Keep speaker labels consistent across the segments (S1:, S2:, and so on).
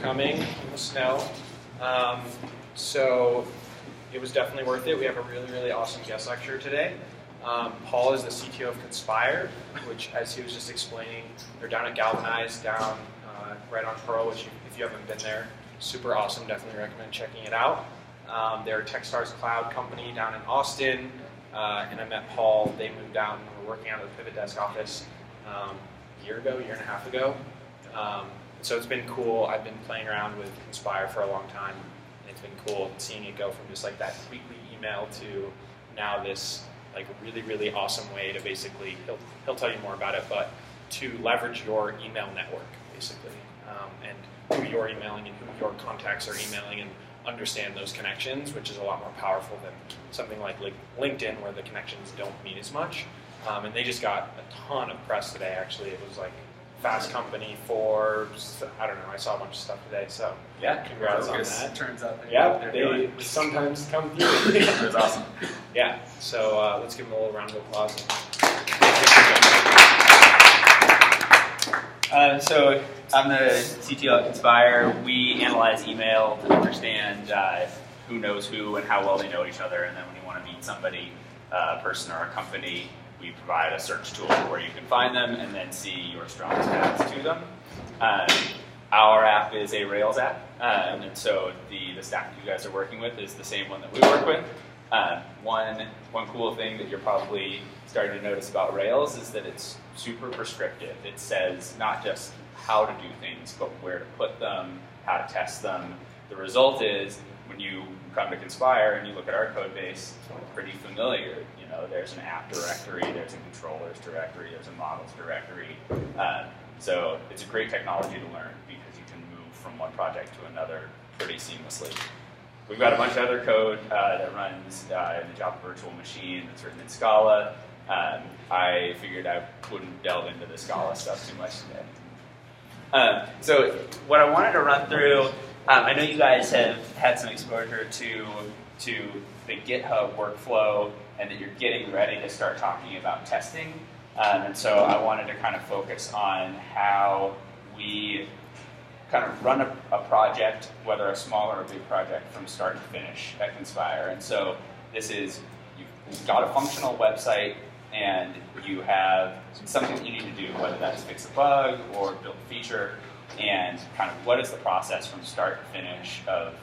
S1: coming in the snow. So it was definitely worth it. We have a really, really awesome guest lecturer today. Paul is the CTO of Conspire, which, as he was just explaining, they're down at Galvanize, down right on Pearl, which if you haven't been there, super awesome. Definitely recommend checking it out. They're a Techstars Cloud company down in Austin, and I met Paul. They moved down and were working out of the Pivot Desk office a year and a half ago. So it's been cool. I've been playing around with Conspire for a long time, and it's been cool seeing it go from just like that weekly email to now this like really, really awesome way to basically, he'll tell you more about it, but to leverage your email network, basically, and who you're emailing and who your contacts are emailing and understand those connections, which is a lot more powerful than something like LinkedIn where the connections don't mean as much. And they just got a ton of press today, actually. It was like Fast Company, Forbes, I don't know, I saw a bunch of stuff today, so yeah, congrats on that.
S2: Turns out
S1: they sometimes come through.
S2: It was awesome.
S1: Yeah, so let's give them a little round of applause.
S2: So I'm the CTO at Conspire. We analyze email to understand who knows who and how well they know each other, and then when you want to meet somebody, a person or a company, we provide a search tool where you can find them and then see your strongest paths to them. Our app is a Rails app, and so the stack that you guys are working with is the same one that we work with. One cool thing that you're probably starting to notice about Rails is that it's super prescriptive. It says not just how to do things, but where to put them, how to test them. The result is when you come to Conspire and you look at our code base, it's pretty familiar. You know, there's an app directory, there's a controllers directory, there's a models directory. So it's a great technology to learn because you can move from one project to another pretty seamlessly. We've got a bunch of other code that runs in the Java virtual machine that's written in Scala. I figured I wouldn't delve into the Scala stuff too much today. So what I wanted to run through, I know you guys have had some exposure to the GitHub workflow and that you're getting ready to start talking about testing. And so I wanted to kind of focus on how we kind of run a project, whether a small or a big project, from start to finish at Conspire. And so this is, you've got a functional website and you have something that you need to do, whether that's fix a bug or build a feature, and kind of what is the process from start to finish of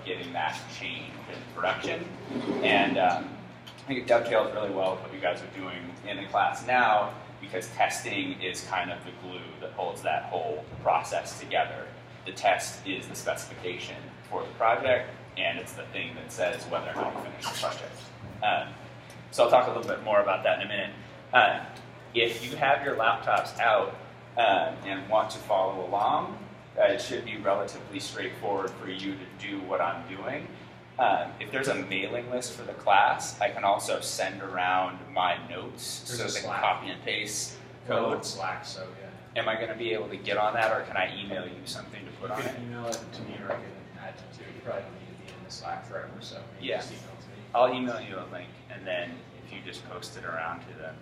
S2: getting that change in production. And I think it dovetails really well with what you guys are doing in the class now, because testing is kind of the glue that holds that whole process together. The test is the specification for the project, and it's the thing that says whether or not you finish the project. So I'll talk a little bit more about that in a minute. If you have your laptops out and want to follow along, it should be relatively straightforward for you to do what I'm doing. If there's a mailing list for the class, I can also send around my notes so they can copy and paste code.
S1: Slack, so yeah.
S2: Am I going to be able to get on that, or can I email you something to put on it?
S1: You can email it to me, or I can add it to you. You probably don't need to be in the Slack forever, so maybe
S2: yeah.
S1: just email it to me.
S2: I'll email you a link, and then if you just post it around to them.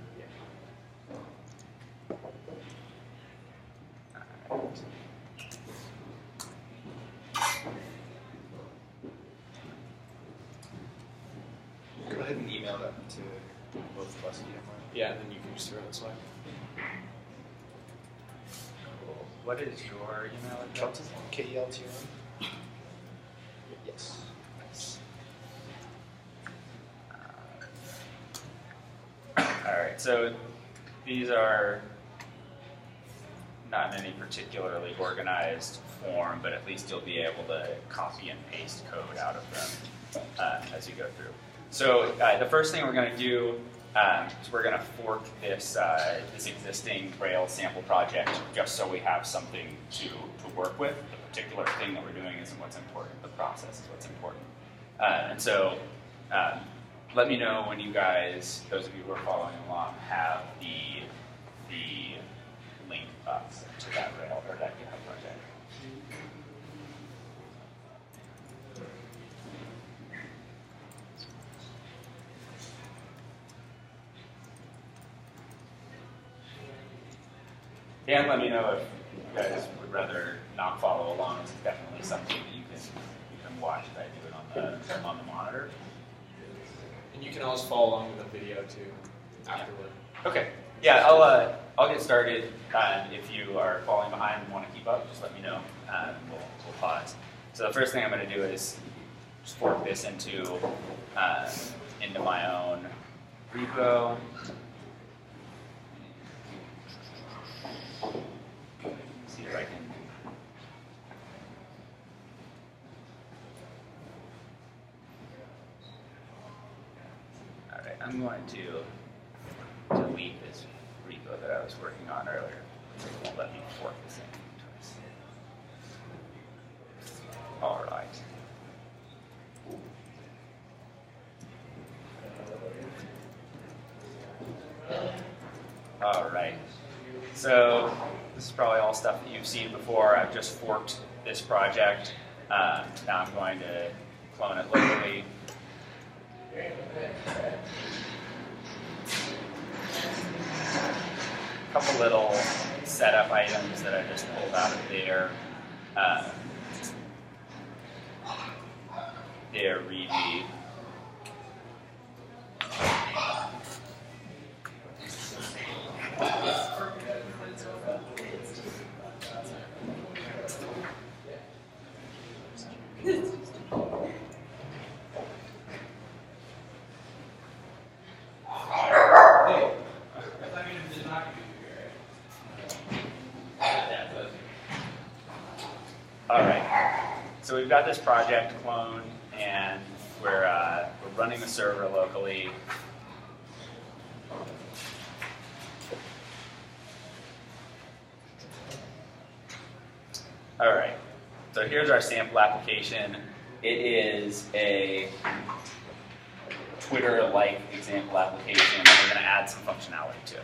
S2: All right. Go ahead and email that to both of us.
S1: Yeah, and then you can just throw it in Slack.
S2: Cool. What is your email address?
S1: KELTON.
S2: Yes. Nice. All right, so these are not in any particularly organized form, but at least you'll be able to copy and paste code out of them as you go through. So the first thing we're going to do is we're going to fork this existing Rails sample project just so we have something to work with. The particular thing that we're doing isn't what's important. The process is what's important. And so let me know when you guys, those of you who are following along, have the link up to that Rails or that GitHub project. And let me know if you guys would rather not follow along. It's definitely something that you can watch as I do it on the monitor.
S1: And you can always follow along with the video too afterward.
S2: Okay. Yeah, I'll get started. If you are falling behind and want to keep up, just let me know. We'll pause. So the first thing I'm going to do is just fork this into my own repo. See if I can. All right, I'm going to delete this repo that I was working on earlier. It won't let me fork this in twice. All right. All right. So this is probably all stuff that you've seen before. I've just forked this project. Now I'm going to clone it locally. A couple little setup items that I just pulled out of their README. All right, so we've got this project cloned, and we're running the server locally. All right, so here's our sample application. It is a Twitter-like example application, and we're going to add some functionality to it.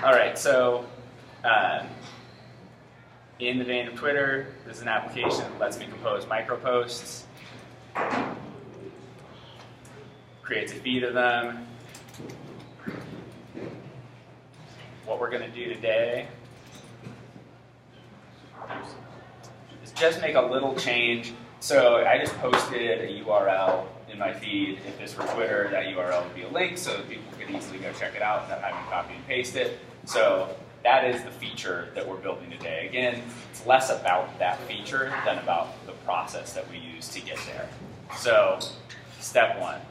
S2: All right, so in the vein of Twitter, this is an application that lets me compose microposts, creates a feed of them. What we're going to do today is just make a little change. So I just posted a URL in my feed. If this were Twitter, that URL would be a link so that people could easily go check it out without having to copy and paste it. So that is the feature that we're building today. Again, it's less about that feature than about the process that we use to get there. So step one.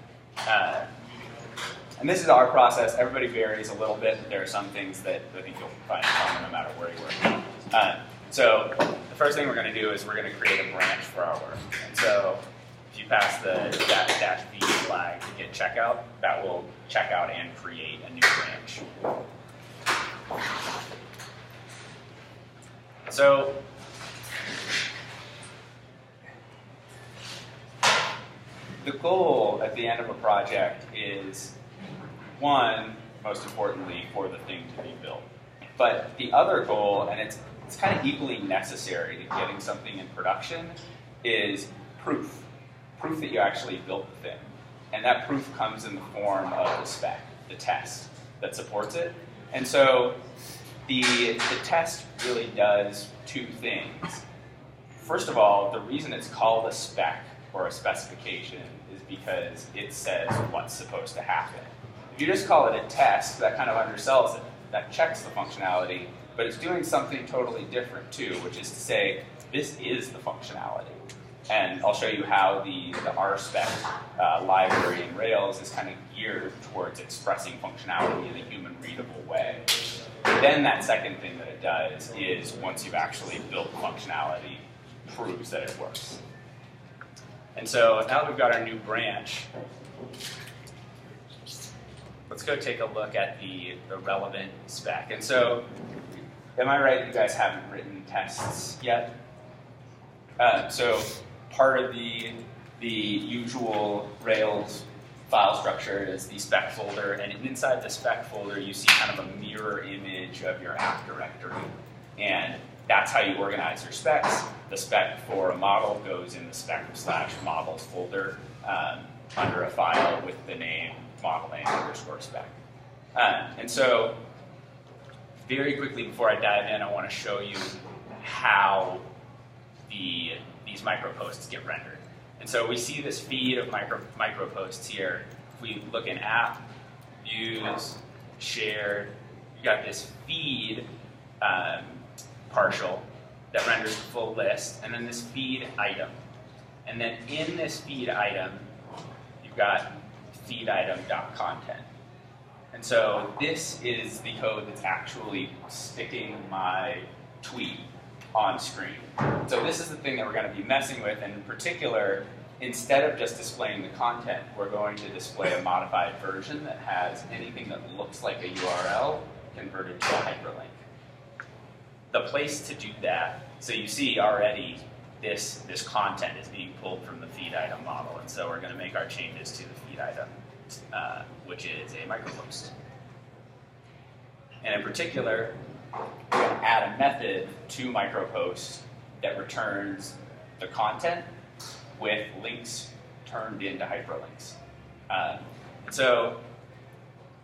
S2: And this is our process. Everybody varies a little bit. There are some things that I think you'll find common no matter where you work. So the first thing we're going to do is we're going to create a branch for our work. And so if you pass the -v flag to get checkout, that will check out and create a new branch. So the goal at the end of a project is, one, most importantly, for the thing to be built. But the other goal, and it's kind of equally necessary to getting something in production, is proof. Proof that you actually built the thing. And that proof comes in the form of the spec, the test that supports it. And so the test really does two things. First of all, the reason it's called a spec or a specification is because it says what's supposed to happen. If you just call it a test, that kind of undersells it. That checks the functionality, but it's doing something totally different too, which is to say, this is the functionality. And I'll show you how the RSpec library in Rails is kind of geared towards expressing functionality in a human readable way. Then that second thing that it does is, once you've actually built functionality, proves that it works. And so now that we've got our new branch, let's go take a look at the relevant spec. And so, am I right that you guys haven't written tests yet? So part of the usual Rails file structure is the spec folder, and inside the spec folder you see kind of a mirror image of your app directory. And that's how you organize your specs. The spec for a model goes in the spec/models folder under a file with the name model_spec. And so very quickly before I dive in, I want to show you how these micro posts get rendered. And so we see this feed of micro posts here. If we look in app, views, shared, you got this feed partial that renders the full list, and then this feed item. And then in this feed item, you've got feed item.content. And so this is the code that's actually sticking my tweet on screen. So this is the thing that we're going to be messing with, and in particular, instead of just displaying the content, we're going to display a modified version that has anything that looks like a URL converted to a hyperlink. The place to do that, so you see already this content is being pulled from the feed item model, and so we're going to make our changes to the feed item, which is a micropost. And in particular, we're going to add a method to micropost that returns the content with links turned into hyperlinks. And so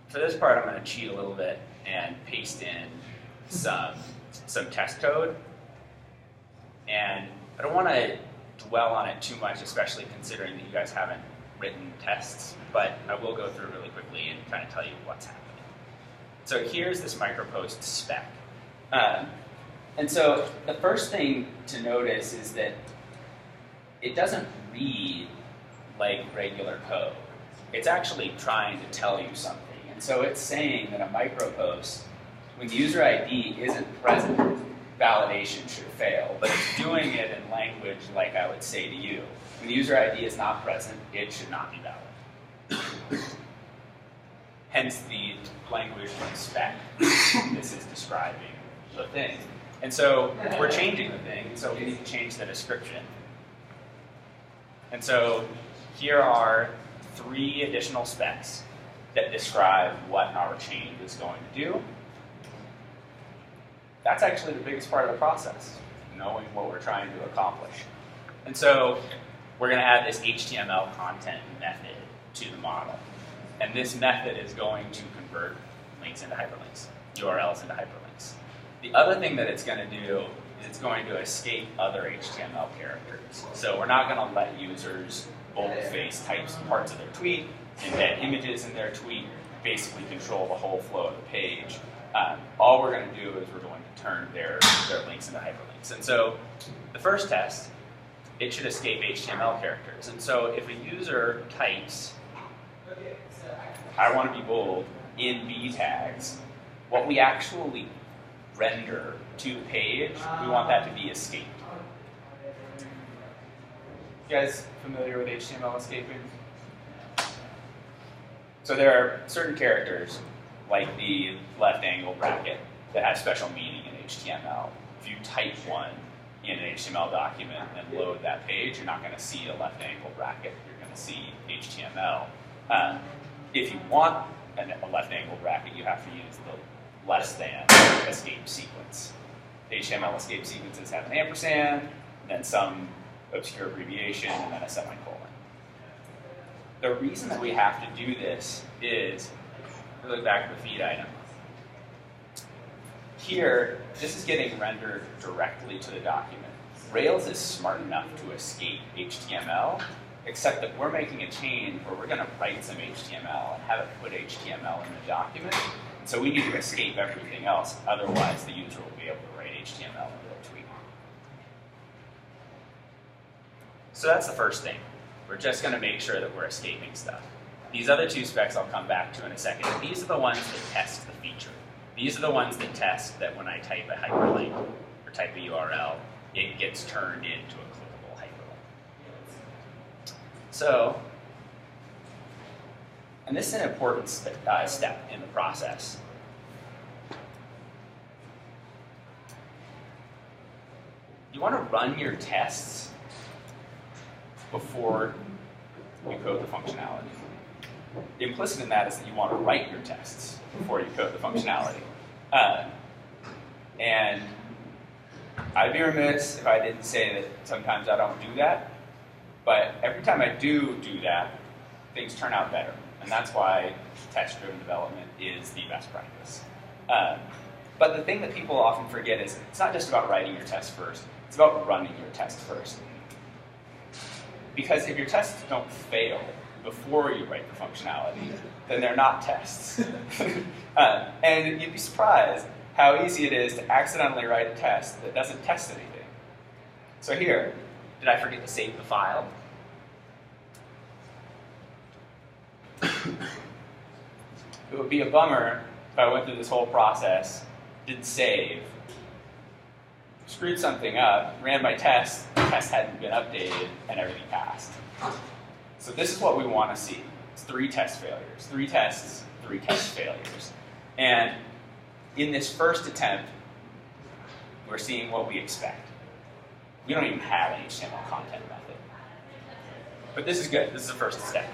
S2: for this part, I'm going to cheat a little bit and paste in some test code. And I don't want to dwell on it too much, especially considering that you guys haven't written tests, but I will go through really quickly and kind of tell you what's happening. So here's this micropost spec. And so the first thing to notice is that it doesn't read like regular code. It's actually trying to tell you something. And so it's saying that a micropost, when the user ID isn't present, validation should fail, but it's doing it in language like I would say to you. When the user ID is not present, it should not be valid. Hence the language from spec. This is describing the thing. And so we're changing the thing, so we need to change the description. And so here are 3 additional specs that describe what our change is going to do. That's actually the biggest part of the process, knowing what we're trying to accomplish. And so we're going to add this HTML content method to the model. And this method is going to convert links into hyperlinks, URLs into hyperlinks. The other thing that it's going to do is it's going to escape other HTML characters. So we're not going to let users boldface types parts of their tweet, embed images in their tweet, basically control the whole flow of the page. All we're going to do is we're going to turn their links into hyperlinks. And so the first test, it should escape HTML characters. And so if a user types, I want to be bold, in B tags, what we actually render to the page, we want that to be escaped. You guys familiar with HTML escaping? So there are certain characters, like the left angle bracket, that have special meaning in HTML. If you type one in an HTML document and load that page, you're not going to see a left angle bracket. You're going to see HTML. If you want a left angle bracket, you have to use the less than escape sequence. HTML escape sequences have an ampersand, then some obscure abbreviation, and then a semicolon. The reason that we have to do this is, we look back at the feed item. Here, this is getting rendered directly to the document. Rails is smart enough to escape HTML, except that we're making a change where we're going to write some HTML and have it put HTML in the document. So we need to escape everything else, otherwise the user will be able to write HTML into their tweet. So that's the first thing. We're just going to make sure that we're escaping stuff. These other 2 specs I'll come back to in a second. These are the ones that test the feature. These are the ones that test that when I type a hyperlink or type a URL, it gets turned into a clickable hyperlink. So, and this is an important step in the process. You want to run your tests before you code the functionality. Implicit in that is that you want to write your tests before you code the functionality. And I'd be remiss if I didn't say that sometimes I don't do that, but every time I do that, things turn out better. And that's why test-driven development is the best practice. But the thing that people often forget is it's not just about writing your test first, it's about running your test first. Because if your tests don't fail before you write the functionality, then they're not tests. And you'd be surprised how easy it is to accidentally write a test that doesn't test anything. So here, did I forget to save the file? It would be a bummer if I went through this whole process, didn't save, screwed something up, ran my test, the test hadn't been updated, and everything passed. So this is what we want to see. It's 3 test failures. 3 tests, 3 test failures. And in this first attempt, we're seeing what we expect. We don't even have an HTML content method. But this is good. This is the first step.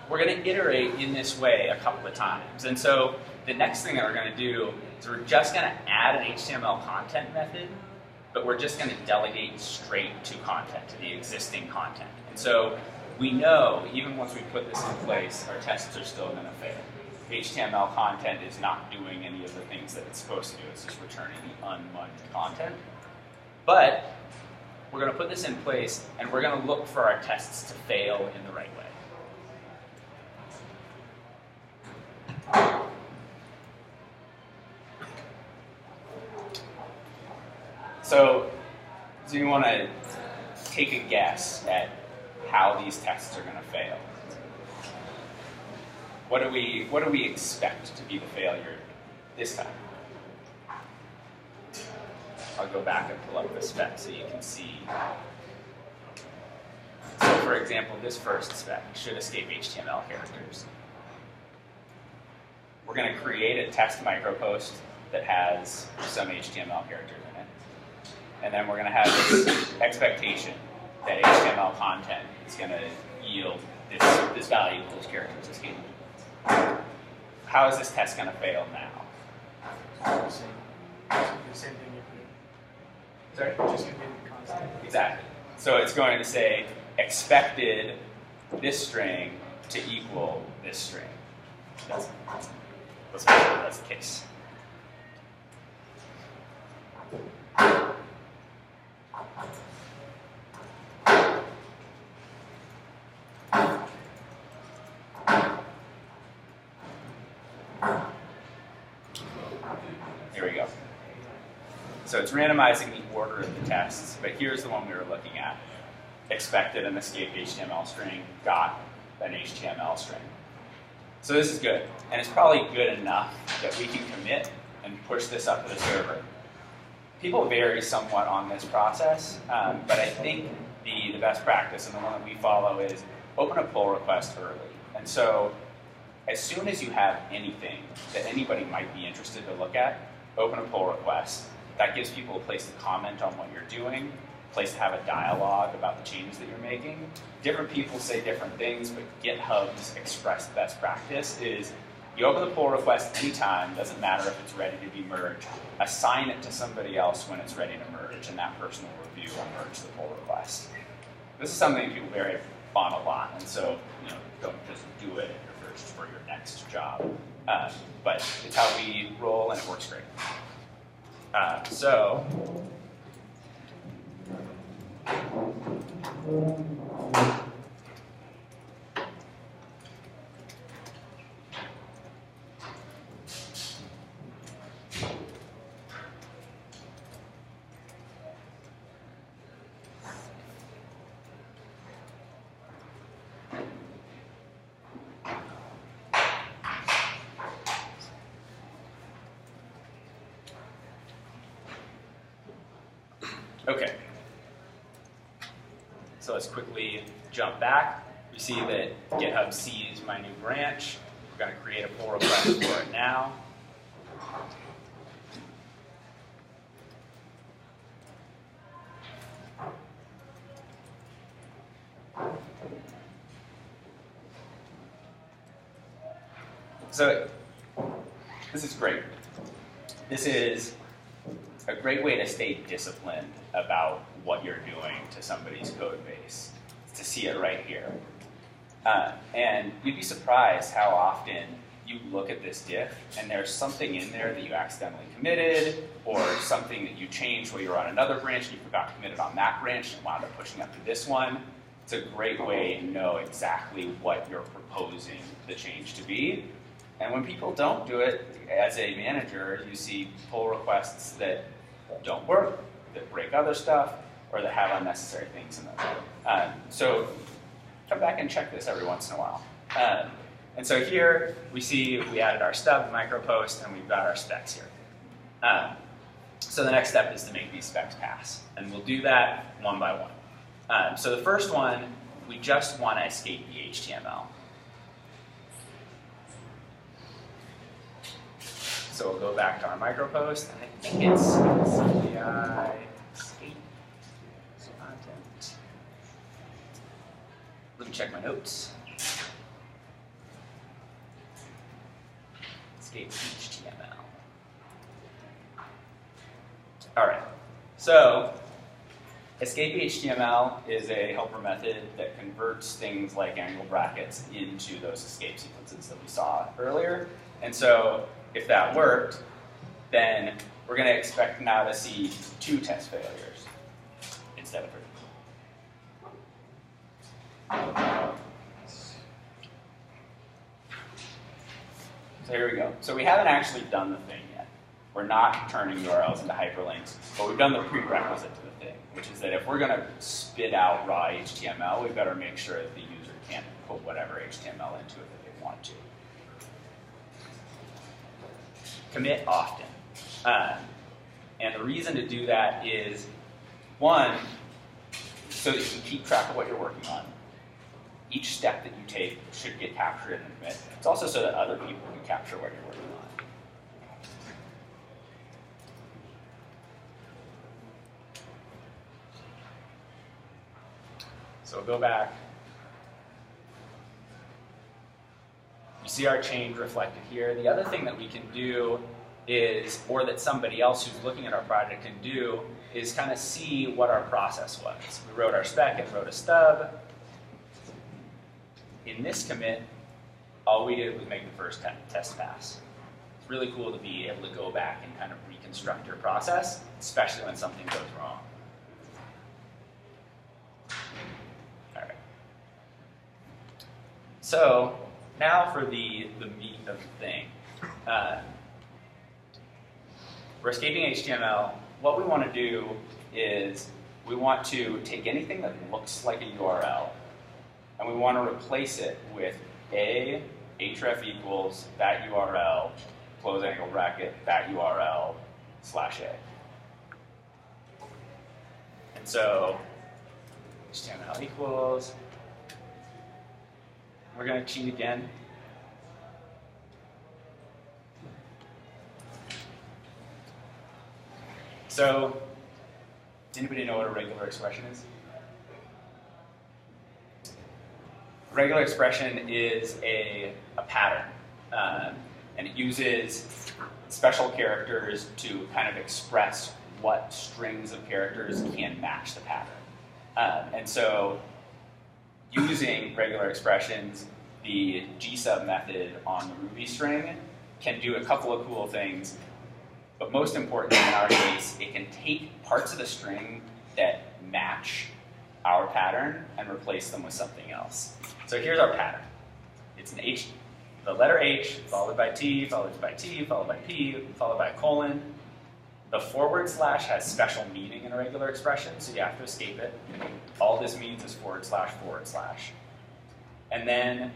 S2: We're going to iterate in this way a couple of times. And so the next thing that we're going to do is we're just going to add an HTML content method, but we're just going to delegate straight to content, to the existing content. And so we know, even once we put this in place, our tests are still going to fail. HTML content is not doing any of the things that it's supposed to do. It's just returning the unmugged content. But we're going to put this in place, and we're going to look for our tests to fail in the right way. So you want to take a guess at how these tests are going to fail. What do we expect to be the failure this time? I'll go back and pull up the spec so you can see. So for example, this first spec should escape HTML characters. We're going to create a test micropost that has some HTML characters in it. And then we're going to have this expectation that HTML content is going to yield this value of those characters escaping. How is this test going to fail now?
S3: The same thing you put.
S2: Sorry?
S3: Just going to be constant.
S2: Exactly. So it's going to say expected this string to equal this string. Let's make sure that's the case. Here we go. So it's randomizing the order of the tests, but here's the one we were looking at. Expected an escape HTML string, got an HTML string. So this is good, and it's probably good enough that we can commit and push this up to the server. People vary somewhat on this process, but I think the best practice and the one that we follow is open a pull request early. And so as soon as you have anything that anybody might be interested to look at, open a pull request. That gives people a place to comment on what you're doing, a place to have a dialogue about the changes that you're making. Different people say different things, but GitHub's expressed best practice is you open the pull request anytime, doesn't matter if it's ready to be merged, assign it to somebody else when it's ready to merge, and that person will review and merge the pull request. This is something people vary on a lot, and so don't just do it for your next job. But it's how we roll, and it works great. Okay, so let's quickly jump back. We see that GitHub sees my new branch. We're going to create a pull request for it now. So this is great. This is a great way to stay disciplined about what you're doing to somebody's code base is to see it right here. And you'd be surprised how often you look at this diff and there's something in there that you accidentally committed, or something that you changed while you were on another branch and you forgot to commit it on that branch and wound up pushing up to this one. It's a great way to know exactly what you're proposing the change to be. And when people don't do it, as a manager, you see pull requests that don't work, that break other stuff, or that have unnecessary things in them. So come back and check this every once in a while. And so here we see we added our stub micro post, and we've got our specs here. So the next step is to make these specs pass, and we'll do that one by one. So the first one, we just want to escape the HTML. So we'll go back to our micro post, and I think it's CPI escape content. Let me check my notes. Escape HTML. All right. So escape HTML is a helper method that converts things like angle brackets into those escape sequences that we saw earlier. And so if that worked, then we're going to expect now to see 2 test failures instead of 3. So here we go. So we haven't actually done the thing yet. We're not turning URLs into hyperlinks, but we've done the prerequisite to the thing, which is that if we're going to spit out raw HTML, we better make sure that the user can't put whatever HTML into it that they want to. Commit often. And the reason to do that is, one, so that you can keep track of what you're working on. Each step that you take should get captured in the commit. It's also so that other people can capture what you're working on. So we'll go back. You see our change reflected here. The other thing that we can do is, or that somebody else who's looking at our project can do, is kind of see what our process was. We wrote our spec and wrote a stub. In this commit, all we did was make the first test pass. It's really cool to be able to go back and kind of reconstruct your process, especially when something goes wrong. All right. So now for the meat of the thing. For escaping HTML, what we want to do is we want to take anything that looks like a URL, and we want to replace it with a href equals that URL, close angle bracket, that URL /a. And so HTML equals, we're going to cheat again. So, does anybody know what a regular expression is? A regular expression is a pattern, and it uses special characters to kind of express what strings of characters can match the pattern. And so, using regular expressions, the gsub method on the Ruby string can do a couple of cool things. But most importantly, in our case, it can take parts of the string that match our pattern and replace them with something else. So here's our pattern. It's an H, the letter H, followed by T, followed by T, followed by P, followed by a colon. The / has special meaning in a regular expression, so you have to escape it. All this means is //. And then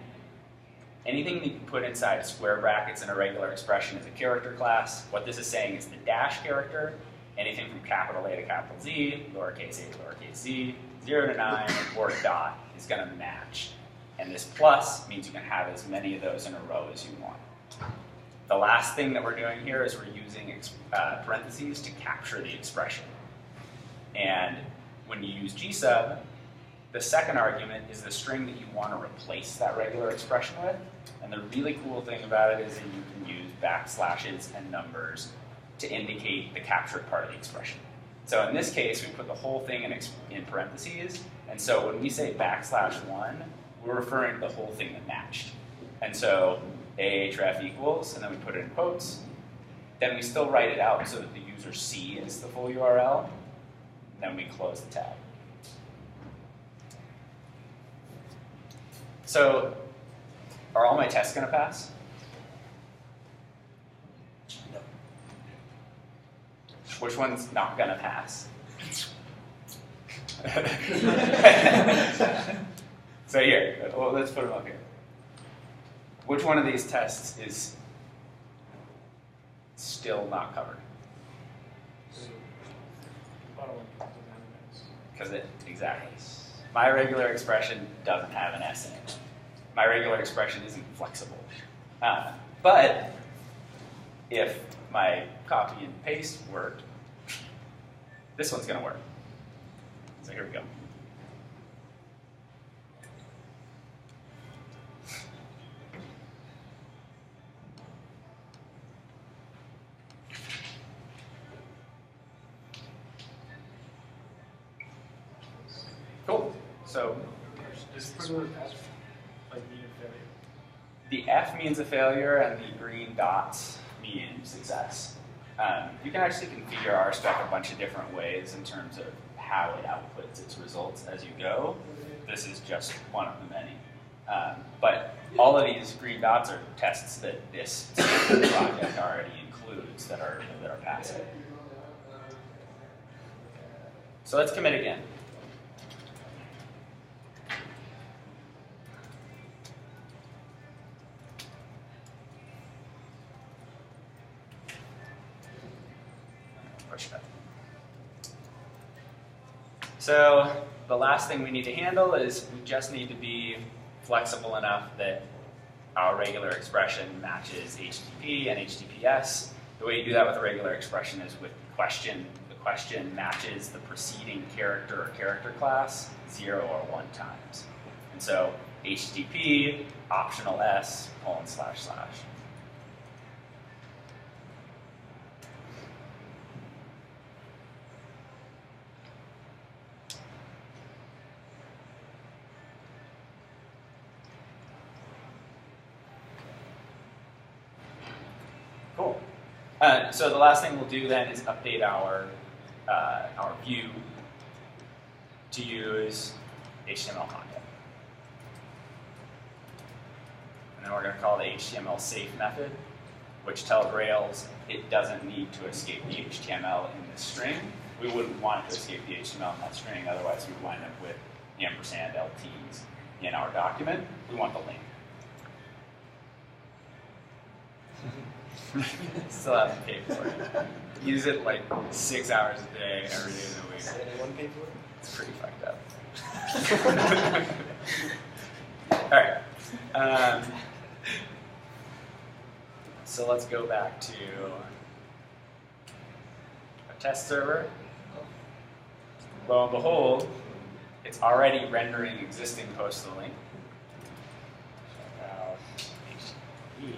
S2: anything that you can put inside square brackets in a regular expression is a character class. What this is saying is the dash character, anything from capital A to capital Z, lowercase a to lowercase z, 0 to 9, or dot is going to match. And this plus means you can have as many of those in a row as you want. The last thing that we're doing here is we're using parentheses to capture the expression. And when you use gsub, the second argument is the string that you want to replace that regular expression with. And the really cool thing about it is that you can use backslashes and numbers to indicate the captured part of the expression. So in this case, we put the whole thing in parentheses, and so when we say \1, we're referring to the whole thing that matched. And so ahref equals, and then we put it in quotes. Then we still write it out so that the user sees the full URL, and then we close the tab. So are all my tests going to pass?
S3: No.
S2: Which one's not going to pass? So here, well, let's put them up here. Which one of these tests is still not covered? Because exactly. My regular expression doesn't have an S in it. My regular expression isn't flexible. But if my copy and paste worked, this one's going to work. So here we go. Cool. So
S3: Does the F like mean a failure?
S2: the F means a failure and the green dots mean success. You can actually configure RSpec a bunch of different ways in terms of how it outputs its results as you go. This is just one of the many. But all of these green dots are tests that this project already includes that are passing. So let's commit again. So the last thing we need to handle is we just need to be flexible enough that our regular expression matches HTTP and HTTPS. The way you do that with a regular expression is with question. The question matches the preceding character or character class 0 or 1 times. And so HTTP, optional S, : //. Cool. So the last thing we'll do then is update our view to use HTML content. And then we're going to call the HTML safe method, which tells Rails it doesn't need to escape the HTML in the string. We wouldn't want it to escape the HTML in that string, otherwise we'd wind up with the ampersand LTs in our document. We want the link. Still haven't paid for it. Use it like 6 hours a day, every day of the week.
S3: Does anyone pay for it?
S2: It's pretty fucked up. All right. So let's go back to a test server. Lo and behold, it's already rendering existing posts to the link. Check out HTTP.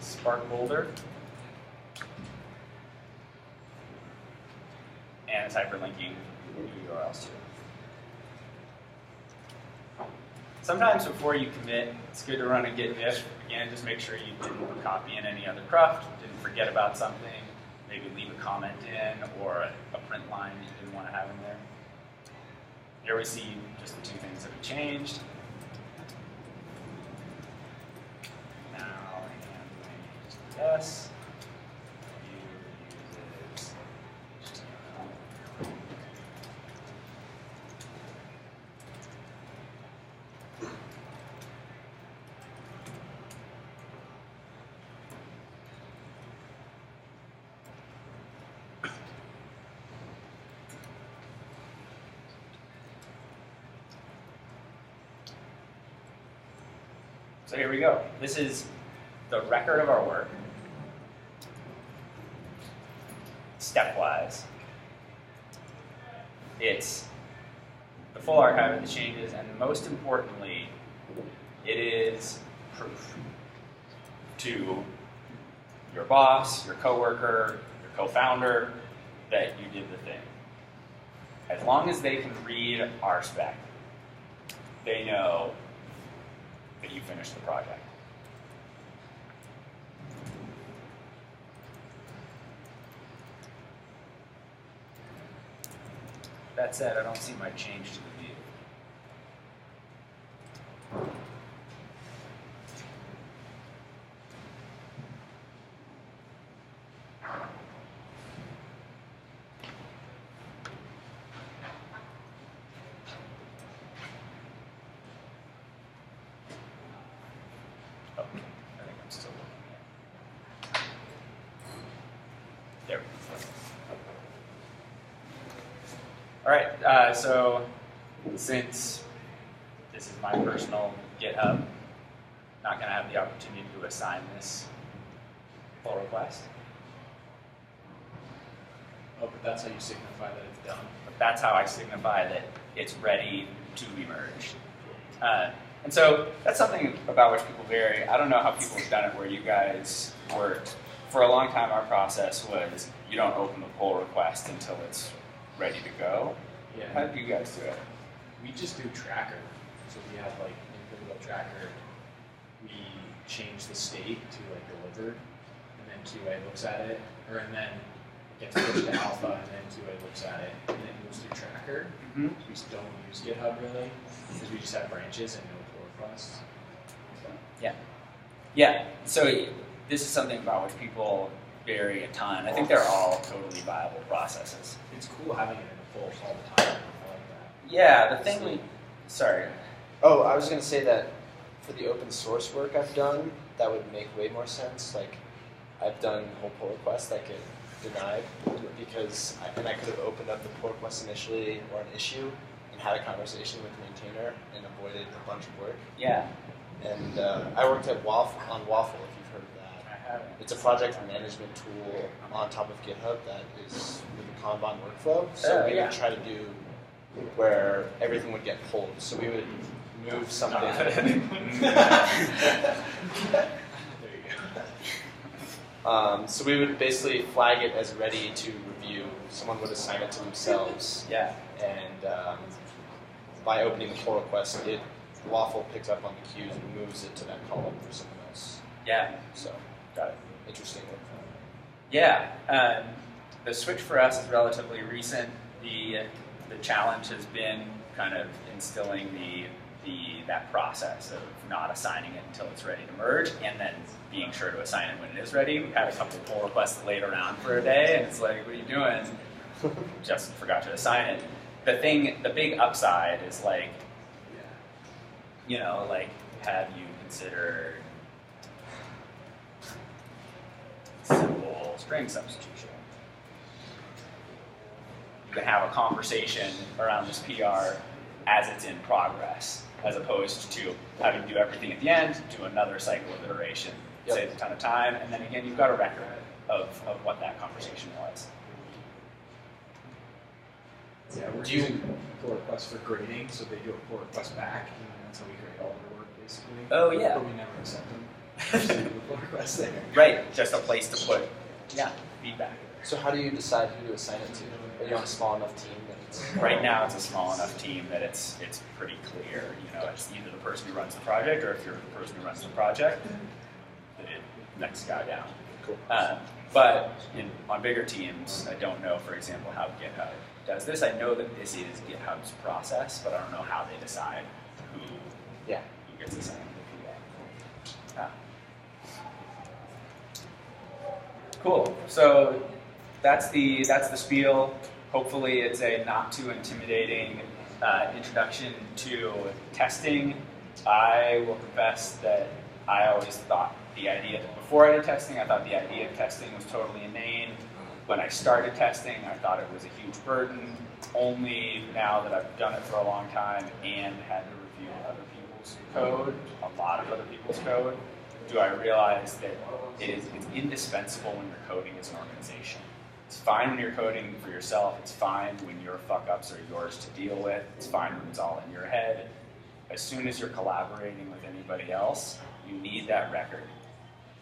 S2: Spark folder, and it's hyperlinking new URLs to it. Sometimes before you commit, it's good to run a git diff. Again, just make sure you didn't copy in any other cruft, didn't forget about something, maybe leave a comment in or a print line that you didn't want to have in there. Here we see just the 2 things that have changed. Yes. Uses HTML. So here we go. This is the record of our work. Stepwise. It's the full archive of the changes, and most importantly, it is proof to your boss, your coworker, your co-founder, that you did the thing. As long as they can read RSpec, they know that you finished the project. That said, I don't see my change to the view. Oh, I think I'm still looking at it. There we go. All right, so since this is my personal GitHub, not going to have the opportunity to assign this pull request.
S3: Oh, but that's how you signify that it's done.
S2: But that's how I signify that it's ready to be merged. And so that's something about which people vary. I don't know how people have done it where you guys worked. For a long time, our process was you don't open the pull request until it's ready to go.
S3: Yeah.
S2: How do you guys do it?
S3: We just do tracker. So we have like in Pivotal Tracker, we change the state to like delivered, and then QA looks at it, and then it gets pushed to alpha, and then QA looks at it, and then it moves through Tracker.
S2: Mm-hmm.
S3: We just don't use GitHub really, because we just have branches and no pull requests. So.
S2: Yeah. Yeah. So this is something about which people vary a ton. I think they're all totally viable processes.
S3: It's cool having it in the pulls all the time. I like that.
S2: Yeah, the thing sorry.
S4: Oh, I was going to say that for the open source work I've done, that would make way more sense. Like, I've done whole pull requests that get denied because I could have opened up the pull request initially or an issue and had a conversation with the maintainer and avoided a bunch of work.
S2: Yeah.
S4: And I worked at Waffle, if you've heard of that.
S2: I haven't.
S4: It's a project management tool on top of GitHub that is with a Kanban workflow. So we would try to do where everything would get pulled. So we would move something.
S3: There you go.
S4: So we would basically flag it as ready to review. Someone would assign it to themselves.
S2: Yeah.
S4: And by opening the pull request, Waffle picks up on the queues and moves it to that column for someone else.
S2: Yeah.
S4: So,
S2: Got it.
S4: interesting workflow.
S2: Yeah. The switch for us is relatively recent. The challenge has been kind of instilling that process of not assigning it until it's ready to merge, and then being sure to assign it when it is ready. We've had a couple of pull requests laid around for a day, and it's like, what are you doing? Just forgot to assign it. The big upside is like, have you considered simple string substitution? You can have a conversation around this PR as it's in progress, as opposed to having to do everything at the end, do another cycle of iteration, save a ton of time, and then again, you've got a record of what that conversation was.
S3: Yeah, we're using pull requests for grading, so they do a pull request back, and that's how we grade all their work, basically.
S2: Oh, yeah.
S3: But we never accept them. Just leave the pull request there.
S2: Right, just a place to put feedback.
S4: So how do you decide who to assign it to? Are you on a small enough team that it's...
S2: Right now, it's a small enough team that it's pretty clear. It's either the person who runs the project, or if you're the person who runs the project, next guy down.
S4: Cool.
S2: But on bigger teams, I don't know, for example, how GitHub does this. I know that this is GitHub's process, but I don't know how they decide who gets assigned to PA. Cool. So that's the spiel. Hopefully, it's a not too intimidating introduction to testing. I will confess that I always thought before I did testing, I thought the idea of testing was totally inane. When I started testing, I thought it was a huge burden. Only now that I've done it for a long time and had to review other people's code, a lot of other people's code, do I realize that it's indispensable when you're coding as an organization. It's fine when you're coding for yourself. It's fine when your fuck-ups are yours to deal with. It's fine when it's all in your head. As soon as you're collaborating with anybody else, you need that record.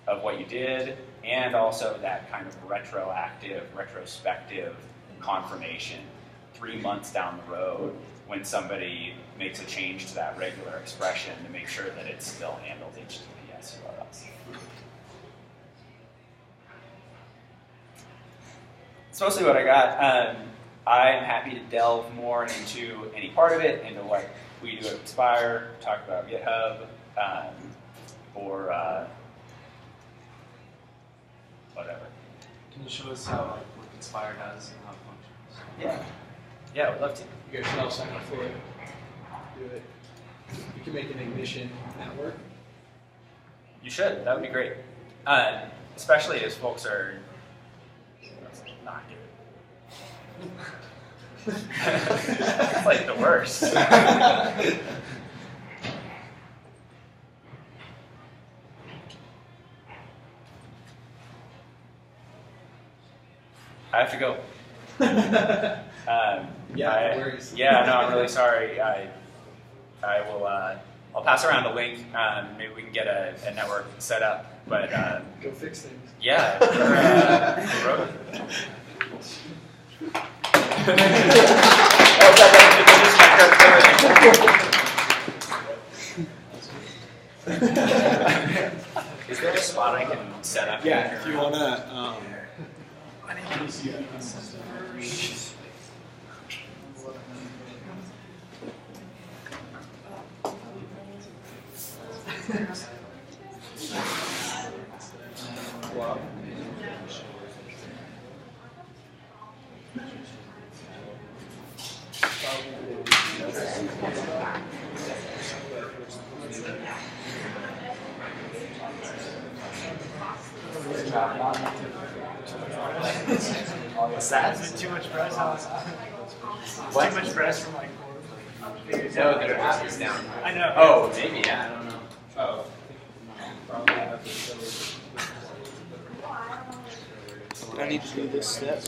S2: of what you did, and also that kind of retrospective confirmation 3 months down the road when somebody makes a change to that regular expression to make sure that it still handles HTTPS URLs. That's mostly what I got. I'm happy to delve more into any part of it, into what we do at Conspire, talk about GitHub, or whatever.
S5: Can you show us how what Conspire does and how it functions?
S2: Yeah, I would love to.
S3: You guys should all sign up for it. Do it. You can make an ignition network.
S2: You should. That would be great. Especially as folks are not good. It's like the worst. I have to go.
S3: No worries.
S2: Yeah, no, I'm really sorry. I will. I'll pass around the link. Maybe we can get a network set up. But
S3: go fix things.
S2: Yeah. Is there a spot I can set up?
S3: Yeah, if you wanna. Wow.
S2: What's that?
S5: Is it too much press?
S2: What?
S5: Too much press from like
S2: No, their app is down.
S5: I know.
S2: Oh, maybe, yeah, I don't know.
S3: Oh.
S4: I need to do this step.